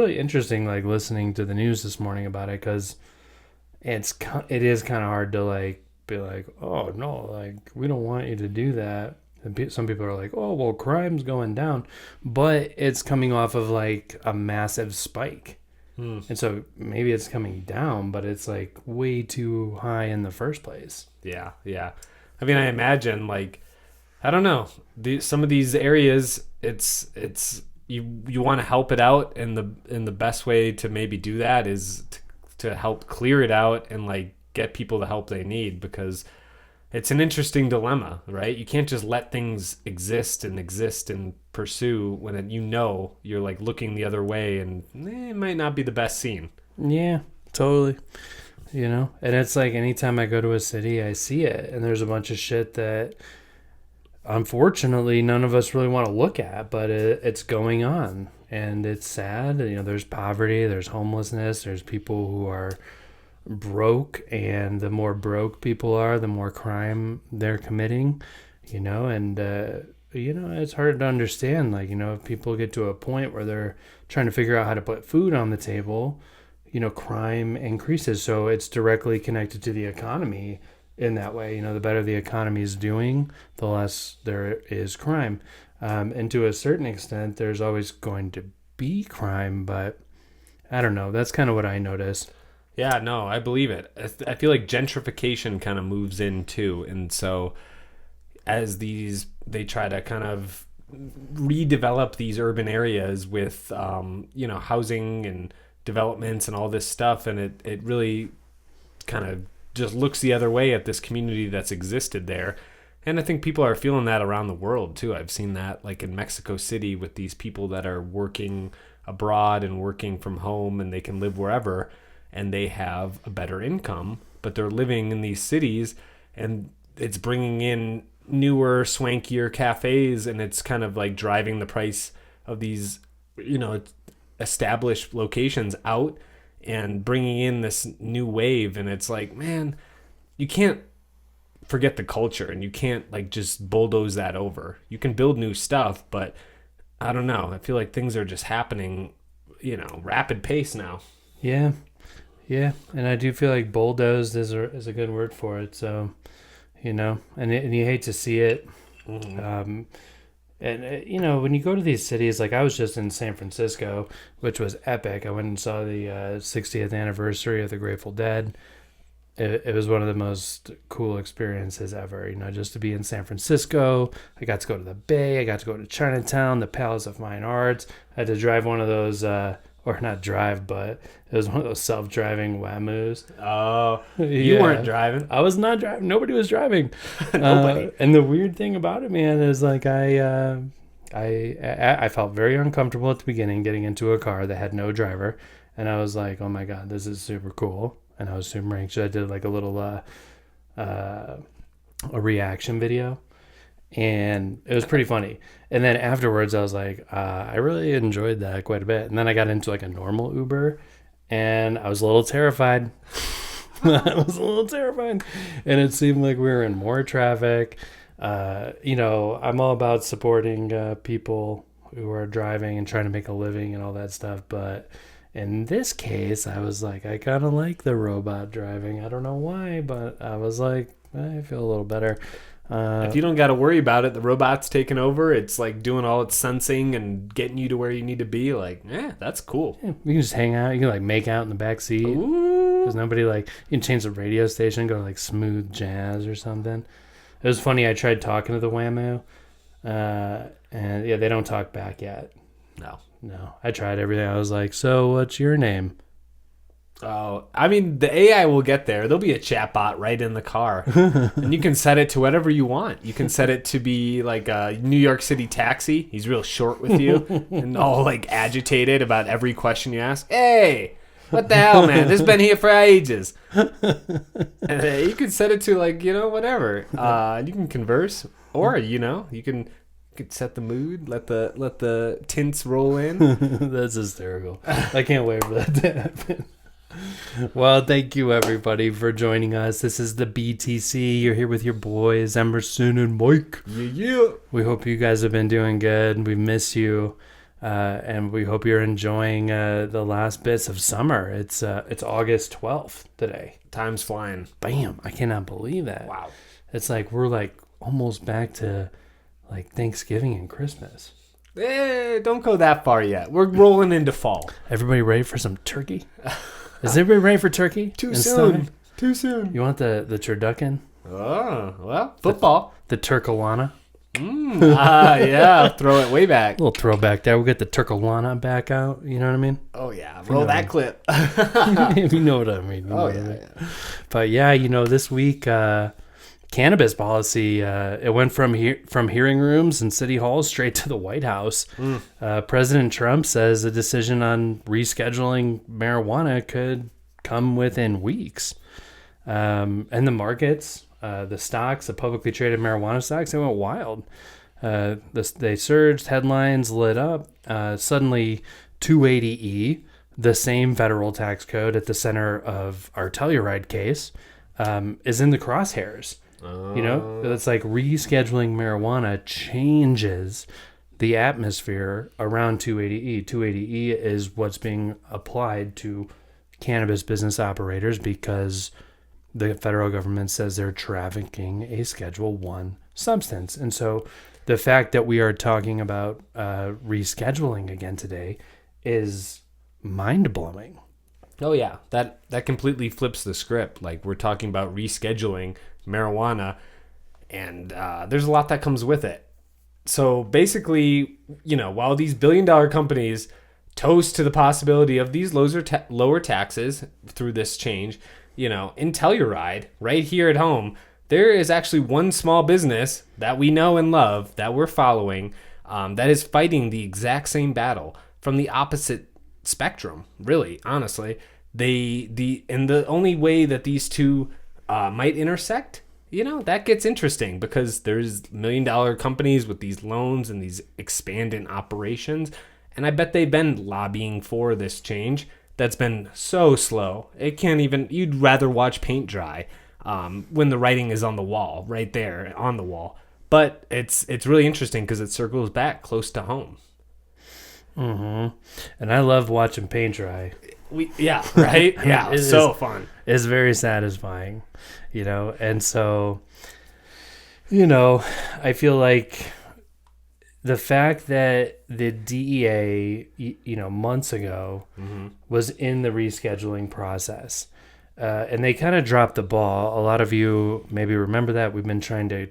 really interesting, like listening to the news this morning about it, because it is kind of hard to like be like, oh no, like we don't want you to do that. And some people are like, oh well, crime's going down, but it's coming off of like a massive spike, and so maybe it's coming down, but it's like way too high in the first place. Yeah, yeah. I mean, I imagine like, I don't know, some of these areas, it's you want to help it out, and the best way to maybe do that is to help clear it out and like get people the help they need, because it's an interesting dilemma, right? You can't just let things exist and pursue when you're like looking the other way, and it might not be the best scene. Yeah, totally. And it's like anytime I go to a city, I see it, and there's a bunch of shit that unfortunately none of us really want to look at, but it's going on, and it's sad. There's poverty, there's homelessness, there's people who are broke, and the more broke people are, the more crime they're committing, and it's hard to understand, like, if people get to a point where they're trying to figure out how to put food on the table, crime increases. So it's directly connected to the economy in that way. The better the economy is doing, the less there is crime, and to a certain extent there's always going to be crime, but I don't know, that's kind of what I notice. Yeah, no, I believe it. I feel like gentrification kind of moves in too. And so as they try to kind of redevelop these urban areas with, housing and developments and all this stuff. And it really kind of just looks the other way at this community that's existed there. And I think people are feeling that around the world too. I've seen that like in Mexico City with these people that are working abroad and working from home, and they can live wherever, and they have a better income, but they're living in these cities, and it's bringing in newer, swankier cafes, and it's kind of like driving the price of these, established locations out and bringing in this new wave. And it's like, man, you can't forget the culture, and you can't like just bulldoze that over. You can build new stuff, but I don't know. I feel like things are just happening, rapid pace now. Yeah. Yeah, and I do feel like bulldozed is a good word for it. So, and you hate to see it. Mm-hmm. When you go to these cities, like I was just in San Francisco, which was epic. I went and saw the 60th anniversary of the Grateful Dead. It was one of the most cool experiences ever, just to be in San Francisco. I got to go to the Bay. I got to go to Chinatown, the Palace of Fine Arts. I had to drive one of those... or not drive, but it was one of those self-driving Wamoos. Oh, you weren't driving. I was not driving. Nobody was driving. Nobody. And the weird thing about it, man, is like I felt very uncomfortable at the beginning getting into a car that had no driver, and I was like, oh my god, this is super cool, and I was super anxious. I did like a little a reaction video. And it was pretty funny. And then afterwards, I was like, I really enjoyed that quite a bit. And then I got into like a normal Uber, and I was a little terrified. And it seemed like we were in more traffic. I'm all about supporting people who are driving and trying to make a living and all that stuff. But in this case, I was like, I kind of like the robot driving. I don't know why, but I was like, I feel a little better. If you don't got to worry about it, the robot's taking over. It's like doing all its sensing and getting you to where you need to be. Like, that's cool. Yeah, you can just hang out. You can like make out in the back seat. Ooh. There's nobody like, you can change the radio station, go to like smooth jazz or something. It was funny. I tried talking to the Whammo, and yeah, they don't talk back yet. No. I tried everything. I was like, so what's your name? Oh, I mean, the AI will get there. There'll be a chatbot right in the car, and you can set it to whatever you want. You can set it to be like a New York City taxi. He's real short with you and all like agitated about every question you ask. Hey, what the hell, man? This has been here for ages. And you can set it to like, whatever. You can converse, or you can set the mood, let the tints roll in. That's hysterical. I can't wait for that to happen. Well, thank you everybody for joining us. This is the BTC. You're here with your boys, Emerson and Mike. Yeah. We hope you guys have been doing good. We miss you. And we hope you're enjoying the last bits of summer. It's August 12th today. Time's flying. Bam! I cannot believe that. Wow. It's like we're like almost back to like Thanksgiving and Christmas. Don't go that far yet. We're rolling into fall. Everybody ready for some turkey? Is everybody ready for turkey? Too soon. You want the turducken? Oh, well, football. The turkalana? Yeah. Throw it way back. A little throwback there. We'll get the turkalana back out. You know what I mean? Oh, yeah. Roll that clip. You know what I mean. Yeah. But yeah, this week, cannabis policy, it went from hearing rooms and city halls straight to the White House. President Trump says a decision on rescheduling marijuana could come within weeks. And the markets, the stocks, the publicly traded marijuana stocks, they went wild. They surged, headlines lit up. Suddenly, 280E, the same federal tax code at the center of our Telluride case, is in the crosshairs. It's like rescheduling marijuana changes the atmosphere around 280E. 280E is what's being applied to cannabis business operators because the federal government says they're trafficking a Schedule 1 substance. And so the fact that we are talking about rescheduling again today is mind-blowing. Oh, yeah. That completely flips the script. Like, we're talking about rescheduling marijuana, and there's a lot that comes with it. So basically, while these billion-dollar companies toast to the possibility of these lower taxes through this change, in Telluride, right here at home, there is actually one small business that we know and love that we're following that is fighting the exact same battle from the opposite spectrum, really, honestly. The only way that these two might intersect, that gets interesting because there's million-dollar companies with these loans and these expanding operations, and I bet they've been lobbying for this change that's been so slow. You'd rather watch paint dry when the writing is on the wall, right there on the wall. But it's really interesting because it circles back close to home. Mm-hmm. And I love watching paint dry. Yeah, right? Yeah, it's so fun. It's very satisfying, and so, I feel like the fact that the DEA, months ago was in the rescheduling process, and they kind of dropped the ball. A lot of you maybe remember that. We've been trying to,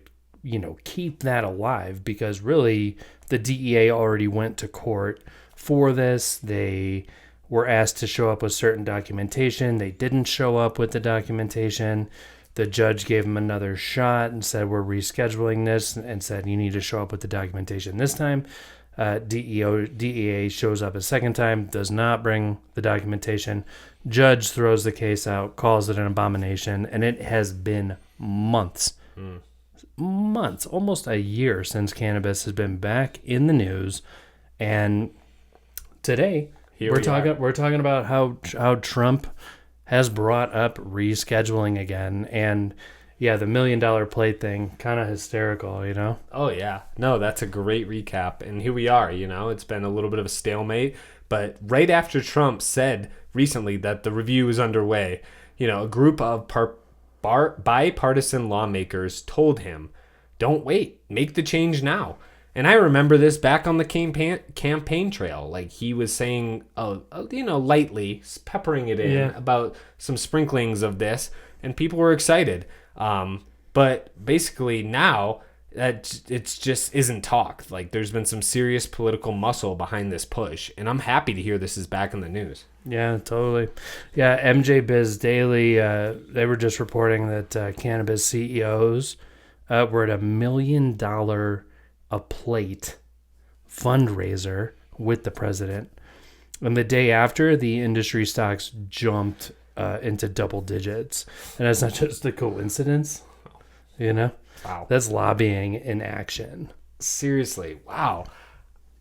keep that alive because really the DEA already went to court for this. They were asked to show up with certain documentation. They didn't show up with the documentation. The judge gave them another shot and said, we're rescheduling this, and said, you need to show up with the documentation this time. DEA shows up a second time, does not bring the documentation. Judge throws the case out, calls it an abomination, and it has been months, almost a year since cannabis has been back in the news. And today, we're talking about how Trump has brought up rescheduling again, and yeah, the $1 million plate thing, kind of hysterical, Oh yeah, no, that's a great recap, and here we are. It's been a little bit of a stalemate, but right after Trump said recently that the review is underway, a group of bipartisan lawmakers told him, "Don't wait, make the change now." And I remember this back on the campaign trail. Like he was saying, lightly, peppering it in about some sprinklings of this. And people were excited. But basically now, it just isn't talk. Like there's been some serious political muscle behind this push. And I'm happy to hear this is back in the news. Yeah, totally. Yeah, MJ Biz Daily, they were just reporting that cannabis CEOs were at $1 million a plate fundraiser with the president. And the day after, the industry stocks jumped into double digits. And that's not just a coincidence, Wow. That's lobbying in action. Seriously, wow.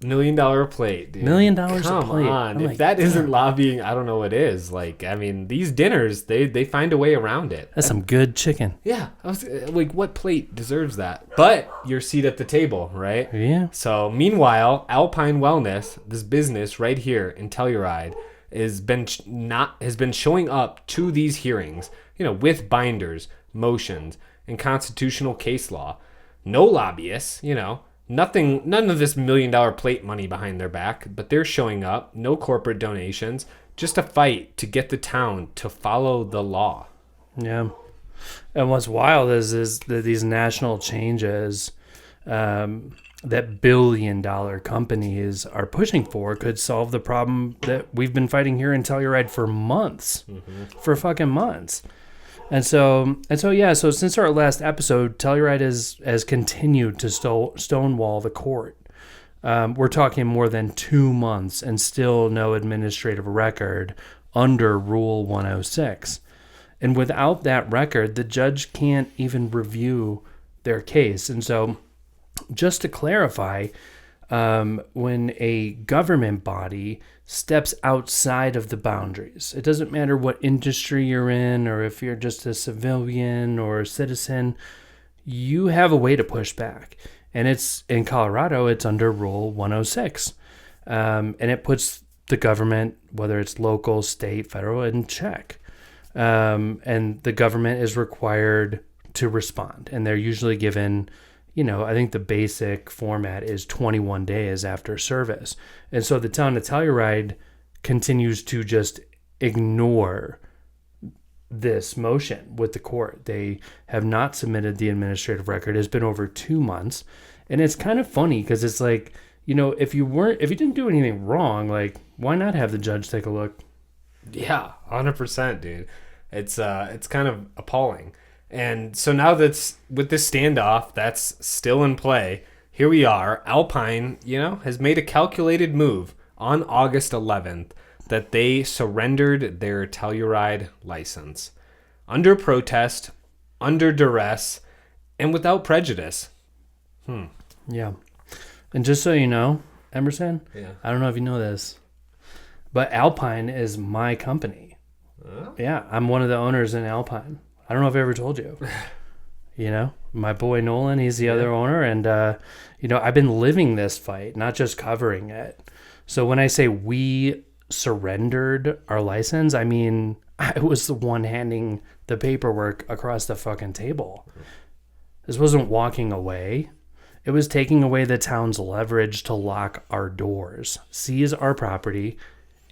$1 million plate, dude. $1 million a plate. Come on. I'm If like, that damn. isn't lobbying, I don't know what is. Like, I mean, these dinners, they find a way around it. That's some good chicken. Yeah. I was like, what plate deserves that? But your seat at the table, right? Yeah. So, meanwhile, Alpine Wellness, this business right here in Telluride, has been showing up to these hearings, with binders, motions, and constitutional case law. No lobbyists, nothing, none of this $1 million plate money behind their back, but they're showing up. No corporate donations, just a fight to get the town to follow the law. Yeah. And what's wild is that these national changes that billion-dollar companies are pushing for could solve the problem that we've been fighting here in Telluride for months, for fucking months. And so since our last episode, Telluride has continued to stonewall the court. We're talking more than 2 months and still no administrative record under Rule 106. And without that record, the judge can't even review their case. And so just to clarify, when a government body steps outside of the boundaries, it doesn't matter what industry you're in or if you're just a civilian or a citizen, you have a way to push back. And it's in Colorado, it's under Rule 106. And it puts the government, whether it's local, state, federal, in check. And the government is required to respond. And they're usually given, I think the basic format is 21 days after service. And so the town of Telluride continues to just ignore this motion with the court. They have not submitted the administrative record. It's been over 2 months. And it's kind of funny because it's like, if you didn't do anything wrong, like, why not have the judge take a look? Yeah, 100%, dude. It's kind of appalling. And so now that's with this standoff that's still in play, here we are. Alpine, has made a calculated move on August 11th that they surrendered their Telluride license under protest, under duress, and without prejudice. Yeah. And just so you know, Emerson, Yeah. I don't know if you know this, but Alpine is my company. Yeah, I'm one of the owners in Alpine. I don't know if I ever told you. My boy Nolan, he's the other owner. And, I've been living this fight, not just covering it. So when I say we surrendered our license, I mean, I was the one handing the paperwork across the fucking table. This wasn't walking away. It was taking away the town's leverage to lock our doors, seize our property,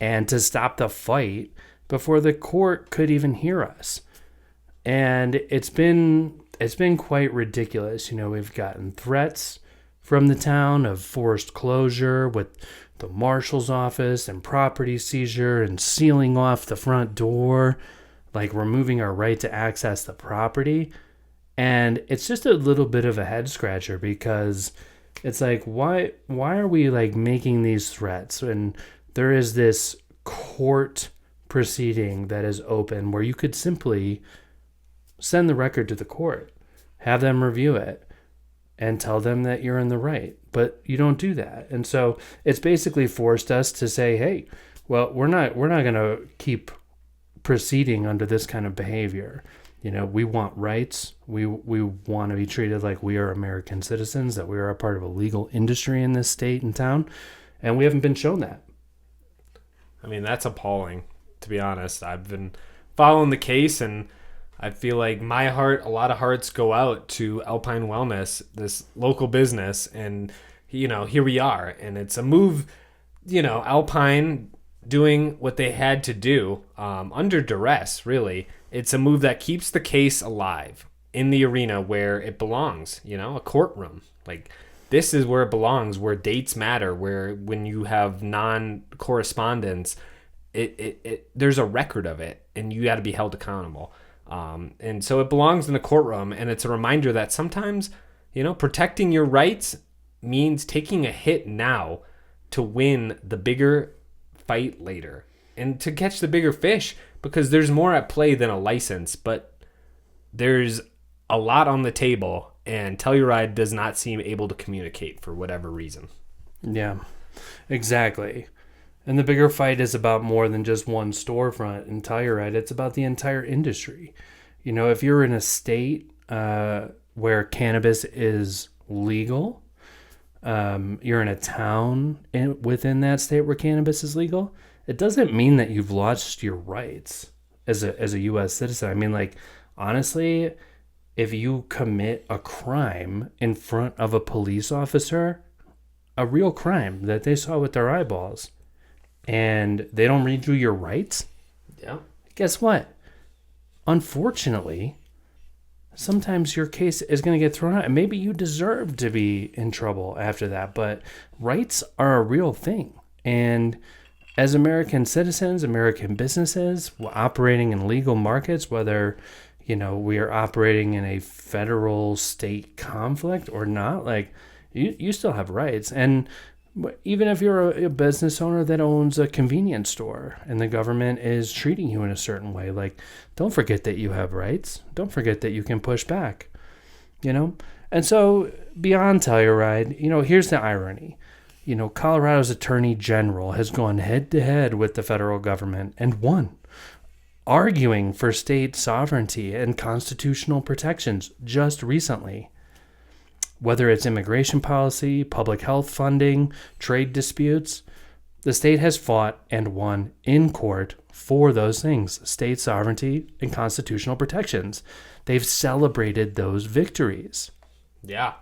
and to stop the fight before the court could even hear us. And it's been quite ridiculous. We've gotten threats from the town of forced closure with the marshal's office and property seizure and sealing off the front door, like removing our right to access the property. And it's just a little bit of a head scratcher because it's like, why are we like making these threats? And there is this court proceeding that is open where you could simply send the record to the court, have them review it, and tell them that you're in the right. But you don't do that. And so it's basically forced us to say, hey, well, we're not going to keep proceeding under this kind of behavior. We want rights. We want to be treated like we are American citizens, that we are a part of a legal industry in this state and town. And we haven't been shown that. I mean, that's appalling, to be honest. I've been following the case, and I feel like a lot of hearts go out to Alpine Wellness, this local business, and, here we are. And it's a move, Alpine doing what they had to do under duress, really. It's a move that keeps the case alive in the arena where it belongs, a courtroom. Like, this is where it belongs, where dates matter, where when you have non-correspondence, there's a record of it, and you got to be held accountable. And so it belongs in the courtroom, and it's a reminder that sometimes, protecting your rights means taking a hit now to win the bigger fight later and to catch the bigger fish, because there's more at play than a license, but there's a lot on the table, and Telluride does not seem able to communicate for whatever reason. Yeah. Exactly. And the bigger fight is about more than just one storefront in Telluride. It's about the entire industry. You know, if you're in a state where cannabis is legal, you're in a town within that state where cannabis is legal, it doesn't mean that you've lost your rights as a U.S. citizen. I mean, like, honestly, if you commit a crime in front of a police officer, a real crime that they saw with their eyeballs, and they don't read you your rights, Yeah. guess what? Unfortunately, sometimes your case is going to get thrown out, and maybe you deserve to be in trouble after that. But rights are a real thing. And as American citizens, American businesses operating in legal markets, whether, you know, we are operating in a federal state conflict or not, like, you still have rights. And even if you're a business owner that owns a convenience store and the government is treating you in a certain way, like, don't forget that you have rights. Don't forget that you can push back, you know? And so beyond Telluride, you know, here's the irony. You know, Colorado's attorney general has gone head to head with the federal government and won, arguing for state sovereignty and constitutional protections just recently. Whether it's immigration policy, public health funding, trade disputes, the state has fought and won in court for those things, state sovereignty and constitutional protections. They've celebrated those victories. Yeah.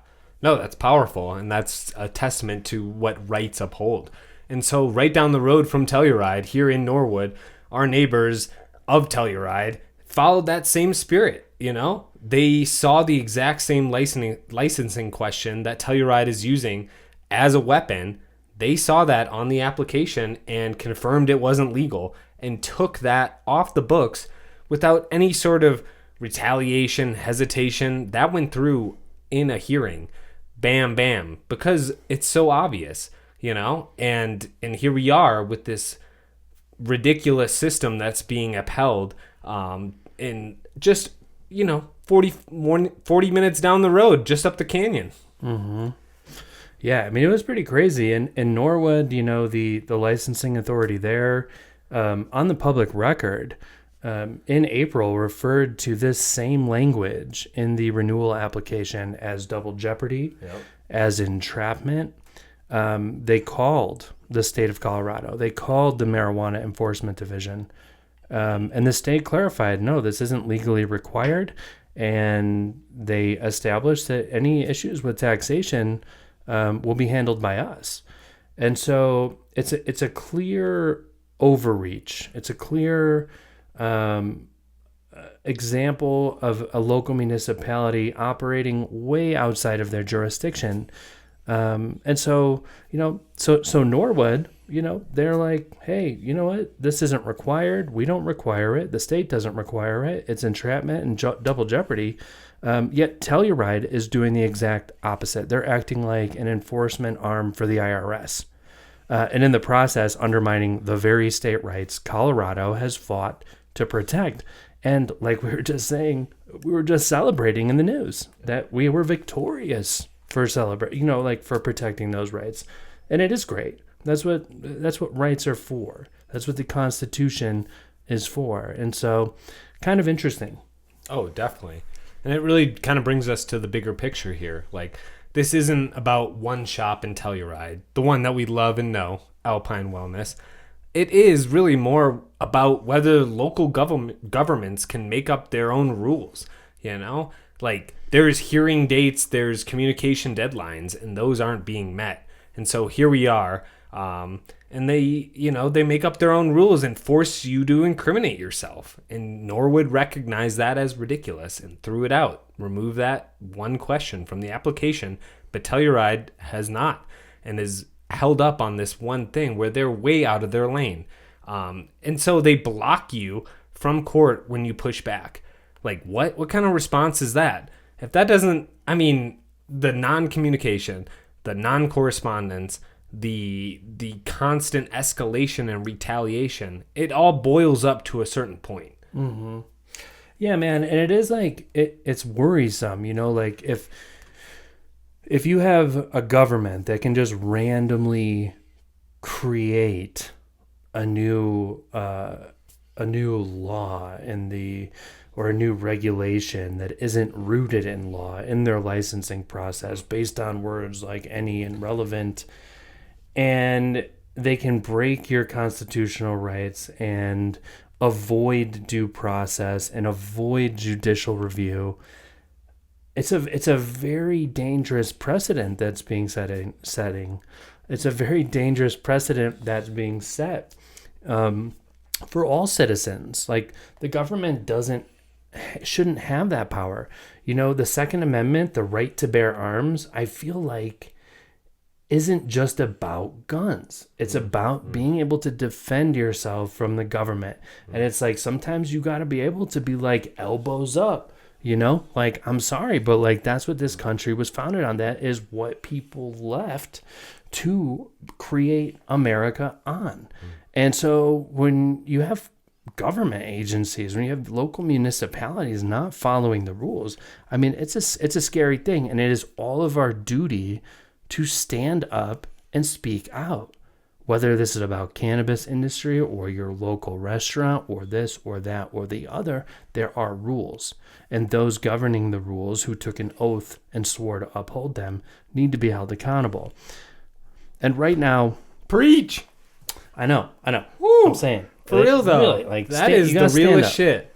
No, that's powerful, and that's a testament to what rights uphold. And so right down the road from Telluride, here in Norwood, our neighbors of Telluride followed that same spirit, you know? They saw the exact same licensing question that Telluride is using as a weapon. They saw that on the application and confirmed it wasn't legal and took that off the books without any sort of retaliation, hesitation. That went through in a hearing. Bam, bam, because it's so obvious, you know? And here we are with this ridiculous system that's being upheld in just, you know, 40 minutes down the road, just up the canyon. Mm-hmm. Yeah, I mean, it was pretty crazy. In Norwood, you know, the licensing authority there, on the public record, in April, referred to this same language in the renewal application as double jeopardy, as entrapment. They called the state of Colorado. They called the Marijuana Enforcement Division. And the state clarified, no, this isn't legally required. And they established that any issues with taxation will be handled by us. And so it's a clear overreach. It's a clear example of a local municipality operating way outside of their jurisdiction. And so, you know, so Norwood, you know, they're like, hey, you know what? This isn't required. We don't require it. The state doesn't require it. It's entrapment and double jeopardy. Yet Telluride is doing the exact opposite. They're acting like an enforcement arm for the IRS. And in the process, undermining the very state rights Colorado has fought to protect. And like we were just saying, we were just celebrating in the news that we were victorious for for protecting those rights. And it is great. That's what rights are for. That's what the Constitution is for. And so, kind of interesting. Oh, definitely. And it really kind of brings us to the bigger picture here. Like, this isn't about one shop in Telluride, the one that we love and know, Alpine Wellness. It is really more about whether local governments can make up their own rules, you know? Like, there's hearing dates, there's communication deadlines, and those aren't being met. And so here we are, and they make up their own rules and force you to incriminate yourself. And Norwood recognized that as ridiculous and threw it out, remove that one question from the application. But Telluride has not, and is held up on this one thing where they're way out of their lane. And so they block you from court when you push back. Like, what kind of response is that? If that doesn't, I mean, the non-communication, the non-correspondence, the constant escalation and retaliation, it all boils up to a certain point. Mm-hmm. Yeah, man. And it is like, it's worrisome, you know, like if you have a government that can just randomly create a new law or a new regulation that isn't rooted in law in their licensing process based on words like any and relevant, and they can break your constitutional rights and avoid due process and avoid judicial review. It's a very dangerous precedent that's being setting. It's a very dangerous precedent that's being set for all citizens. Like, the government shouldn't have that power. The Second Amendment, the right to bear arms, I feel like isn't just about guns. It's about being able to defend yourself from the government. And it's like, sometimes you got to be able to be like, elbows up, like, I'm sorry, but like, that's what this country was founded on. That is what people left to create America on. And so when you have government agencies, when you have local municipalities not following the rules, I mean, it's a scary thing. And it is all of our duty to stand up and speak out, whether this is about cannabis industry or your local restaurant or this or that or the other. There are rules, and those governing the rules, who took an oath and swore to uphold them, need to be held accountable. And right now, preach. I know. Woo. I'm saying, for real though, really, like, that is the realest shit.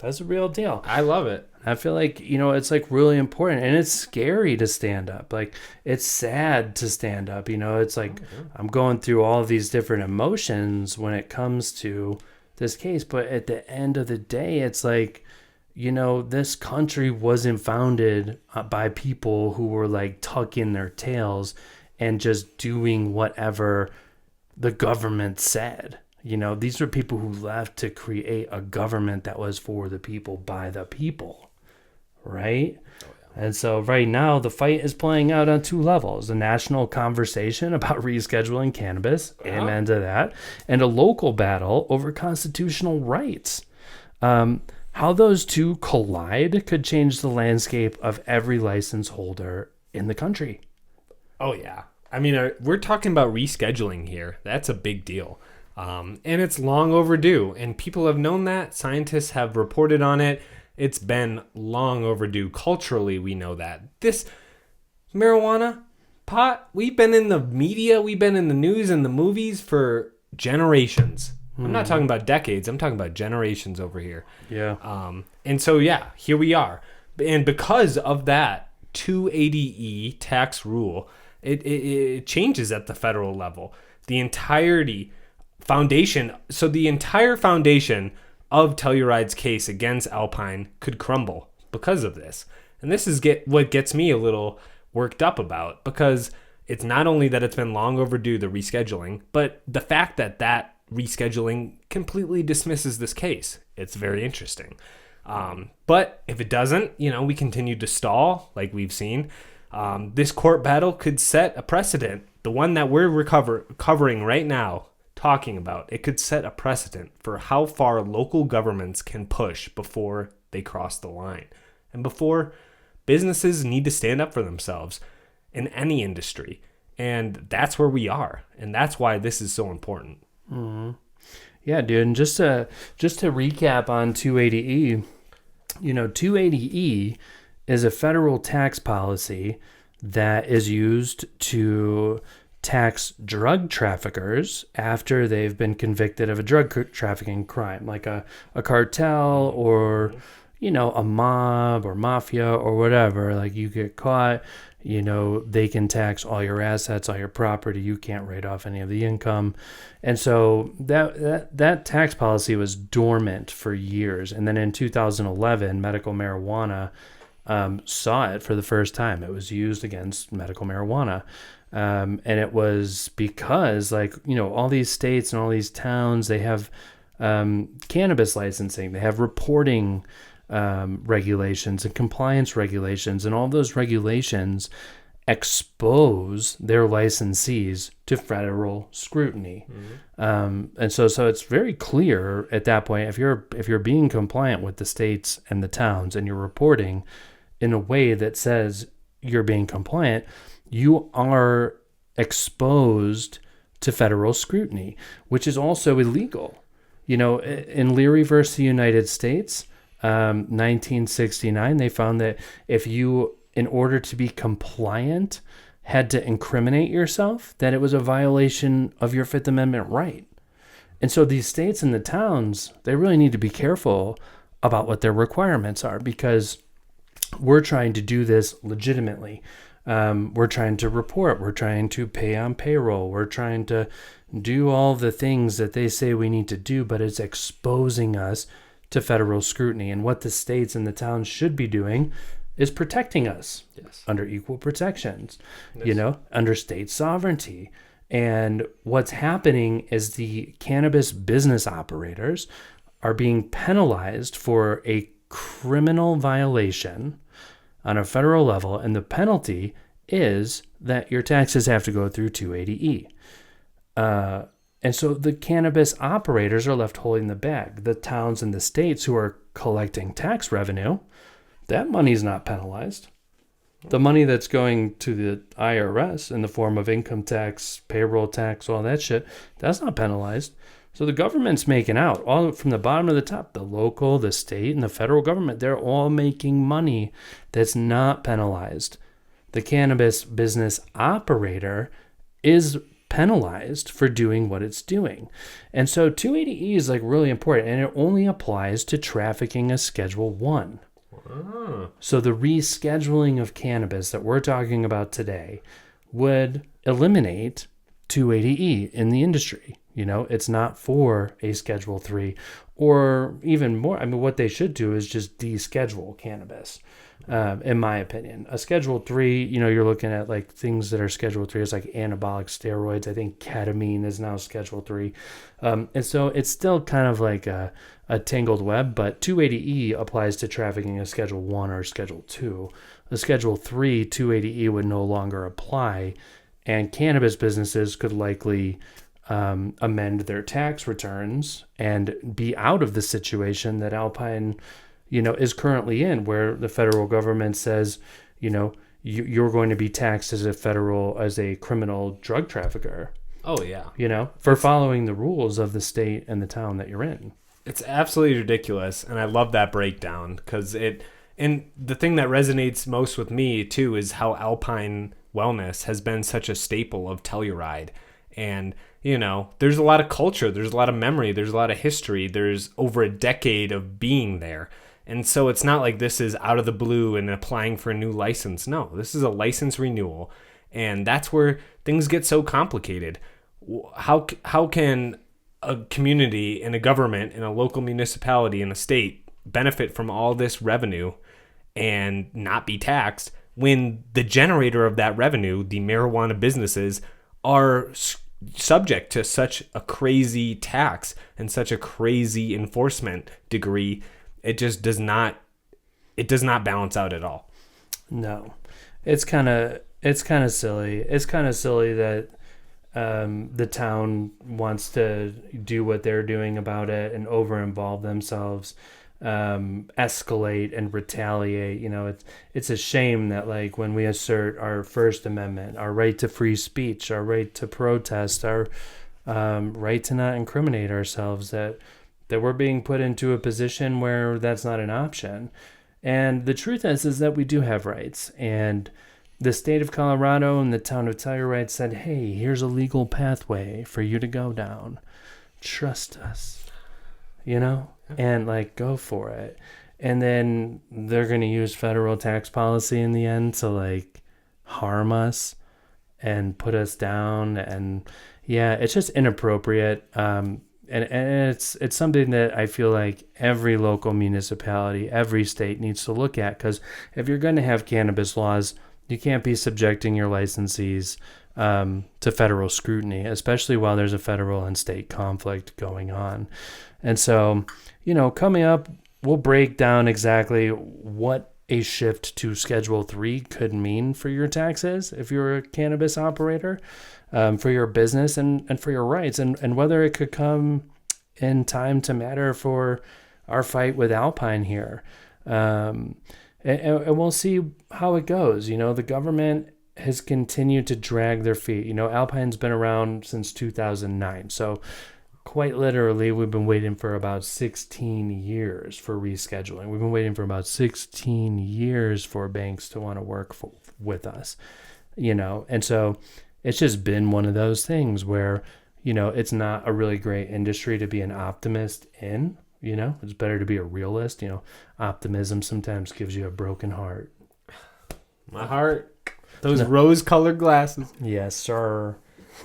That's a real deal. I love it. I feel like, it's like really important, and it's scary to stand up. Like, it's sad to stand up. It's like, I'm going through all of these different emotions when it comes to this case. But at the end of the day, it's like, this country wasn't founded by people who were like tucking their tails and just doing whatever the government said. These are people who left to create a government that was for the people, by the people, right? Oh, yeah. And so right now, the fight is playing out on two levels: a national conversation about rescheduling cannabis, amen to that, and a local battle over constitutional rights. How those two collide could change the landscape of every license holder in the country. Oh, yeah. I mean, we're talking about rescheduling here. That's a big deal. And it's long overdue. And people have known that. Scientists have reported on it. It's been long overdue. Culturally, we know that. This marijuana, pot, we've been in the media, we've been in the news and the movies for generations. I'm not talking about decades. I'm talking about generations over here. Yeah. And so, yeah, here we are. And because of that 280E tax rule, it changes at the federal level. The entire foundation of Telluride's case against Alpine could crumble because of this. And this is what gets me a little worked up about, because it's not only that it's been long overdue, the rescheduling, but the fact that rescheduling completely dismisses this case. It's very interesting. But if it doesn't, we continue to stall like we've seen. This court battle could set a precedent. The one that we're covering right now, talking about, it could set a precedent for how far local governments can push before they cross the line, and before businesses need to stand up for themselves in any industry. And that's where we are, and that's why this is so important. Mm-hmm. Yeah, dude. And just to recap on 280E, 280E is a federal tax policy that is used to tax drug traffickers after they've been convicted of a drug trafficking crime, like a cartel or, a mob or mafia or whatever. Like, you get caught, they can tax all your assets, all your property. You can't write off any of the income. And so that tax policy was dormant for years. And then in 2011, medical marijuana saw it for the first time. It was used against medical marijuana. And it was because, all these states and all these towns, they have cannabis licensing. They have reporting regulations and compliance regulations, and all those regulations expose their licensees to federal scrutiny. Mm-hmm. And so it's very clear at that point, if you're being compliant with the states and the towns, and you're reporting in a way that says you're being compliant, you are exposed to federal scrutiny, which is also illegal. In Leary versus the United States, 1969, they found that if you, in order to be compliant, had to incriminate yourself, that it was a violation of your Fifth Amendment right. And so these states and the towns, they really need to be careful about what their requirements are, because we're trying to do this legitimately. We're trying to report. We're trying to pay on payroll. We're trying to do all the things that they say we need to do, but it's exposing us to federal scrutiny. And what the states and the towns should be doing is protecting us under equal protections, under state sovereignty. And what's happening is the cannabis business operators are being penalized for a criminal violation on a federal level, and the penalty is that your taxes have to go through 280E. And so the cannabis operators are left holding the bag. The towns and the states who are collecting tax revenue, that money's not penalized. The money that's going to the IRS in the form of income tax, payroll tax, all that shit, that's not penalized. So the government's making out, all from the bottom to the top. The local, the state, and the federal government, they're all making money that's not penalized. The cannabis business operator is penalized for doing what it's doing. And so 280E is really important, and it only applies to trafficking as Schedule 1. So the rescheduling of cannabis that we're talking about today would eliminate 280E in the industry. It's not for a Schedule 3, or even more. What they should do is just deschedule cannabis, in my opinion. A Schedule 3, you're looking at things that are Schedule 3 is anabolic steroids. I think ketamine is now Schedule 3. And so it's still kind of like a tangled web, but 280E applies to trafficking as Schedule 1 or Schedule 2. A Schedule 3, 280E would no longer apply, and cannabis businesses could likely amend their tax returns and be out of the situation that Alpine, is currently in, where the federal government says, you're going to be taxed as a criminal drug trafficker. Oh yeah. For following the rules of the state and the town that you're in. It's absolutely ridiculous, and I love that breakdown, because and the thing that resonates most with me too is how Alpine wellness has been such a staple of Telluride. And there's a lot of culture, there's a lot of memory, there's a lot of history, there's over a decade of being there. And so it's not like this is out of the blue and applying for a new license. No, this is a license renewal, and that's where things get so complicated. How can a community and a government and a local municipality and a state benefit from all this revenue and not be taxed when the generator of that revenue, the marijuana businesses, are subject to such a crazy tax and such a crazy enforcement degree? It just does not balance out at all. No, it's kind of silly. It's kind of silly that the town wants to do what they're doing about it and over-involve themselves, escalate and retaliate. It's a shame that when we assert our First Amendment, our right to free speech, our right to protest, our right to not incriminate ourselves, that we're being put into a position where that's not an option. And the truth is that we do have rights. And the state of Colorado and the town of Telluride said, hey, here's a legal pathway for you to go down. Trust us, and go for it. And then they're going to use federal tax policy in the end to harm us and put us down. And yeah, it's just inappropriate. And it's something that I feel like every local municipality, every state needs to look at, because if you're going to have cannabis laws, you can't be subjecting your licensees to federal scrutiny, especially while there's a federal and state conflict going on. And so, coming up, we'll break down exactly what a shift to Schedule 3 could mean for your taxes if you're a cannabis operator, for your business and for your rights, and whether it could come in time to matter for our fight with Alpine here. And we'll see how it goes. The government has continued to drag their feet. Alpine's been around since 2009. So quite literally, we've been waiting for about 16 years for rescheduling. We've been waiting for about 16 years for banks to want to work with us, And so it's just been one of those things where, it's not a really great industry to be an optimist in, It's better to be a realist. Optimism sometimes gives you a broken heart. My heart. Those rose-colored glasses. Yes, sir.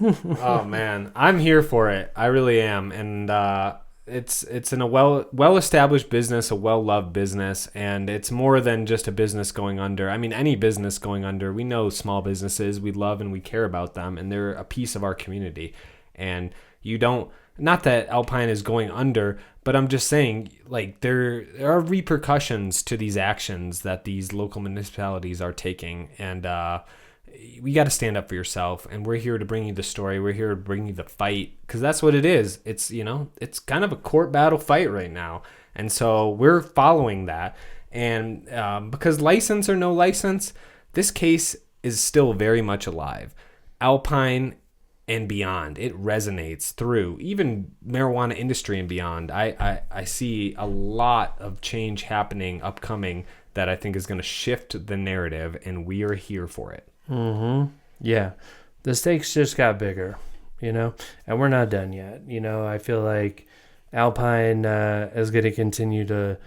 Oh man, I'm here for it. I really am, and it's in a well-established business, a well-loved business, and it's more than just a business going under. I mean, any business going under. We know small businesses. We love and we care about them, and they're a piece of our community. And you don't. Not that Alpine is going under, but I'm just saying, like, there are repercussions to these actions that these local municipalities are taking, and we got to stand up for yourself, and we're here to bring you the story. We're here to bring you the fight, because that's what it is. It's, it's kind of a court battle fight right now, and so we're following that. And because license or no license, this case is still very much alive. Alpine and beyond, it resonates through even marijuana industry and beyond. I see a lot of change happening upcoming that I think is going to shift the narrative, and we are here for it. Mm-hmm. Yeah. The stakes just got bigger, and we're not done yet. I feel like Alpine is going to continue to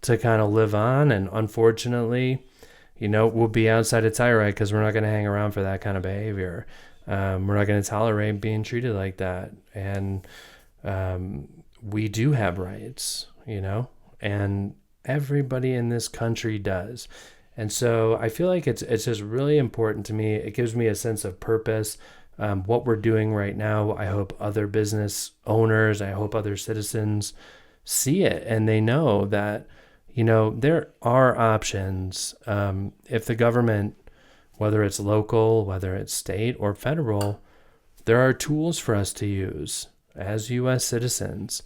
kind of live on, and unfortunately, we'll be outside of Telluride because we're not going to hang around for that kind of behavior. We're not going to tolerate being treated like that. And we do have rights, and everybody in this country does. And so I feel like it's just really important to me. It gives me a sense of purpose. What we're doing right now, I hope other business owners, I hope other citizens see it, and they know that, there are options. If the government, whether it's local, whether it's state or federal, there are tools for us to use as U.S. citizens.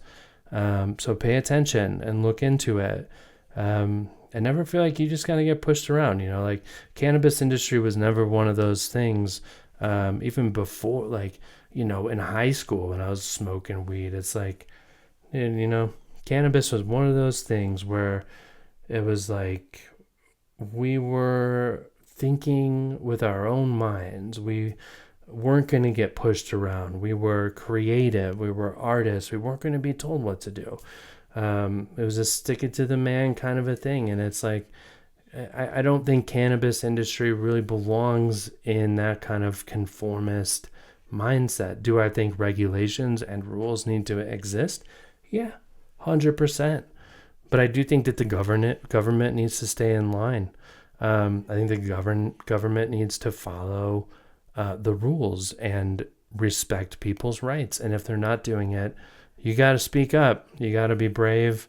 So pay attention and look into it. And never feel like you just kind of get pushed around, like cannabis industry was never one of those things. Even before, like, in high school when I was smoking weed, it's like, cannabis was one of those things where it was like we were thinking with our own minds. We weren't going to get pushed around. We were creative. We were artists. We weren't going to be told what to do. It was a stick it to the man kind of a thing. And it's like, I don't think cannabis industry really belongs in that kind of conformist mindset. Do I think regulations and rules need to exist? Yeah, 100%. But I do think that the government needs to stay in line. I think the government needs to follow the rules and respect people's rights. And if they're not doing it, you got to speak up. You got to be brave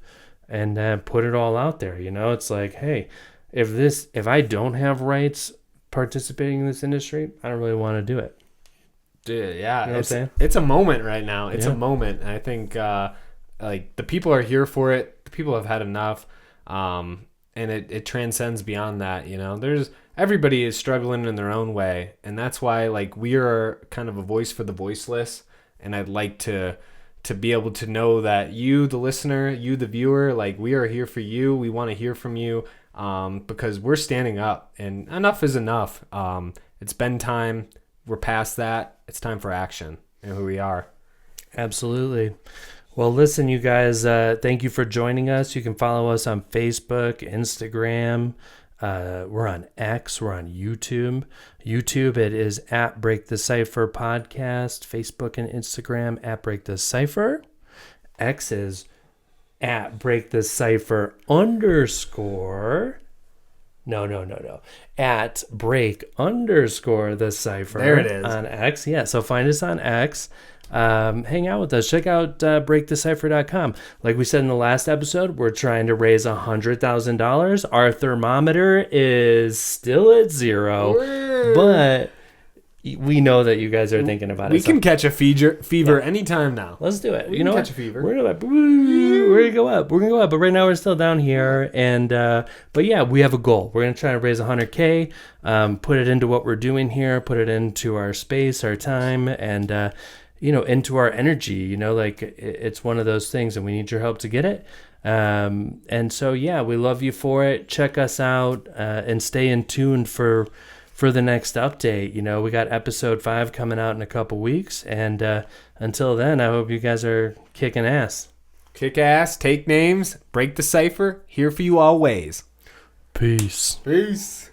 and put it all out there. It's like, hey, if I don't have rights participating in this industry, I don't really want to do it. Dude, yeah, it's a moment right now. It's a moment. And I think like the people are here for it. The people have had enough. And it transcends beyond that. Everybody is struggling in their own way. And that's why, like, we are kind of a voice for the voiceless. And I'd like to be able to know that you, the listener, you, the viewer, like, we are here for you. We want to hear from you because we're standing up, and enough is enough. It's been time. We're past that. It's time for action, and who we are. Absolutely. Well, listen, you guys, thank you for joining us. You can follow us on Facebook, Instagram. We're on X. We're on YouTube. YouTube, it is at Break the Cypher Podcast. Facebook and Instagram at Break the Cypher. X is at Break the Cypher _ No. At Break _ the Cypher. There it is. On X. Yeah, so find us on X. Hang out with us. Check out breakthecypher.com. Like we said in the last episode, we're trying to raise $100,000. Our thermometer is still at 0, but we know that you guys are thinking about it. We can catch a fever anytime now. Let's do it. We you can know catch what? a fever. We're gonna go up. We're gonna go up. But right now we're still down here. And but yeah, we have a goal. We're gonna try to raise 100K. Put it into what we're doing here. Put it into our space, our time, and into our energy. Like it's one of those things, and we need your help to get it. And so yeah, we love you for it. Check us out and stay in tune for the next update. We got episode 5 coming out in a couple weeks, and until then, I hope you guys are kicking ass. Kick ass, take names, break the cipher, here for you always. Peace. Peace.